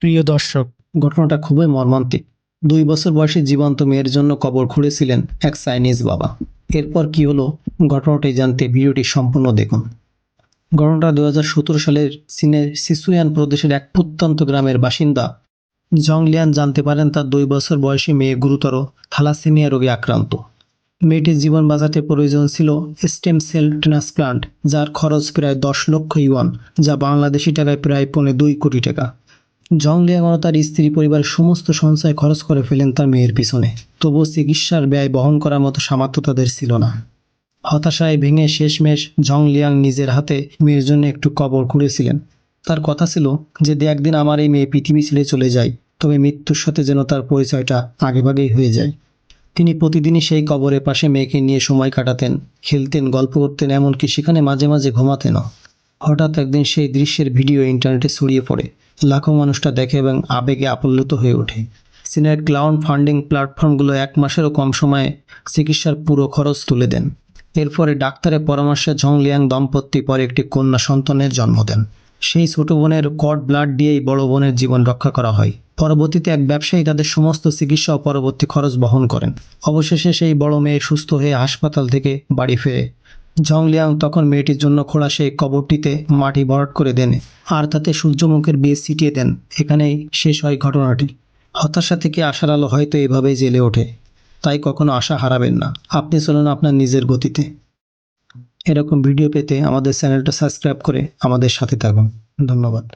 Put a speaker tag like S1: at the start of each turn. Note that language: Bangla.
S1: প্রিয় দর্শক, ঘটনাটা খুবই মর্মান্তিক। 2 বছর বয়সী জীবন্ত মেয়ের জন্য কবর খুঁড়েছিলেন এক চাইনিজ বাবা। এরপর কি হলো, ঘটনাটি জানতে ভিডিওটি সম্পূর্ণ দেখুন। ঘটনাটা 2017 সালের চীনের সিচুয়ান প্রদেশের এক প্রত্যন্ত গ্রামের বাসিন্দা জং লিয়ান জানতে পারেন তার 2 বছর বয়সী মেয়ে গুরুতর থ্যালাসেমিয়া রোগে আক্রান্ত। মেয়েটির জীবন বাঁচাতে প্রয়োজন ছিল স্টেম সেল ট্রান্সপ্লান্ট, যার খরচ প্রায় 10 লক্ষ ইউয়ান, যা বাংলাদেশি টাকায় প্রায় 2.25 কোটি টাকা। জং লিয়াং ও তার স্ত্রী পরিবারের সমস্ত সঞ্চয় খরচ করে ফেলেন তার মেয়ের পিছনে, তবুও চিকিৎসার ব্যয় বহন করার মতো সামর্থ্য তাদের ছিল না। হতাশায় ভেঙে শেষমেশ জং লিয়াং নিজের হাতে মেয়ের জন্য একটু কবর খুঁড়েছিলেন। তার কথা ছিল যে একদিন আমার এই মেয়ে পৃথিবী ছেড়ে চলে যায়, তবে মৃত্যুর সাথে যেন তার পরিচয়টা আগেভাগেই হয়ে যায়। তিনি প্রতিদিনই সেই কবরের পাশে মেয়েকে নিয়ে সময় কাটাতেন, খেলতেন, গল্প করতেন, এমনকি সেখানে মাঝে মাঝে ঘুমাতেনও। হঠাৎ একদিন সেই দৃশ্যের ভিডিও ইন্টারনেটে ছড়িয়ে পড়ে। লাখো মানুষটা দেখে এবং আবেগে আপ্লুত হয়ে ওঠে। চীনের ক্লাউড ফান্ডিং প্ল্যাটফর্মগুলো 1 মাসেরও কম সময়ে চিকিৎসার পুরো খরচ তুলে দেন। এরপরে ডাক্তারের পরামর্শে ঝং লিয়াং দম্পতি পরে একটি কন্যা সন্তানের জন্ম দেন। সেই ছোট বোনের কর্ড ব্লাড দিয়েই বড় বোনের জীবন রক্ষা করা হয়। পরবর্তীতে এক ব্যবসায়ী তাদের সমস্ত চিকিৎসা ও পরবর্তী খরচ বহন করেন। অবশেষে সেই বড় মেয়ে সুস্থ হয়ে হাসপাতাল থেকে বাড়ি ফেরে। জং লিয়াং তখন মেয়েটির জন্য খোঁড়া সেই কবরটিতে মাটি ভরাট করে দেন আর তাতে সূর্যমুখের বীজ ছিটিয়ে দেন। এখানেই শেষ হয় ঘটনাটি। হতাশা থেকে আশার আলো হয়তো এভাবেই জ্বেলে ওঠে। তাই কখনো আশা হারাবেন না। আপনি চলুন আপনার নিজের গতিতে। এরকম ভিডিও পেতে আমাদের চ্যানেলটা সাবস্ক্রাইব করে আমাদের সাথে থাকুন। ধন্যবাদ।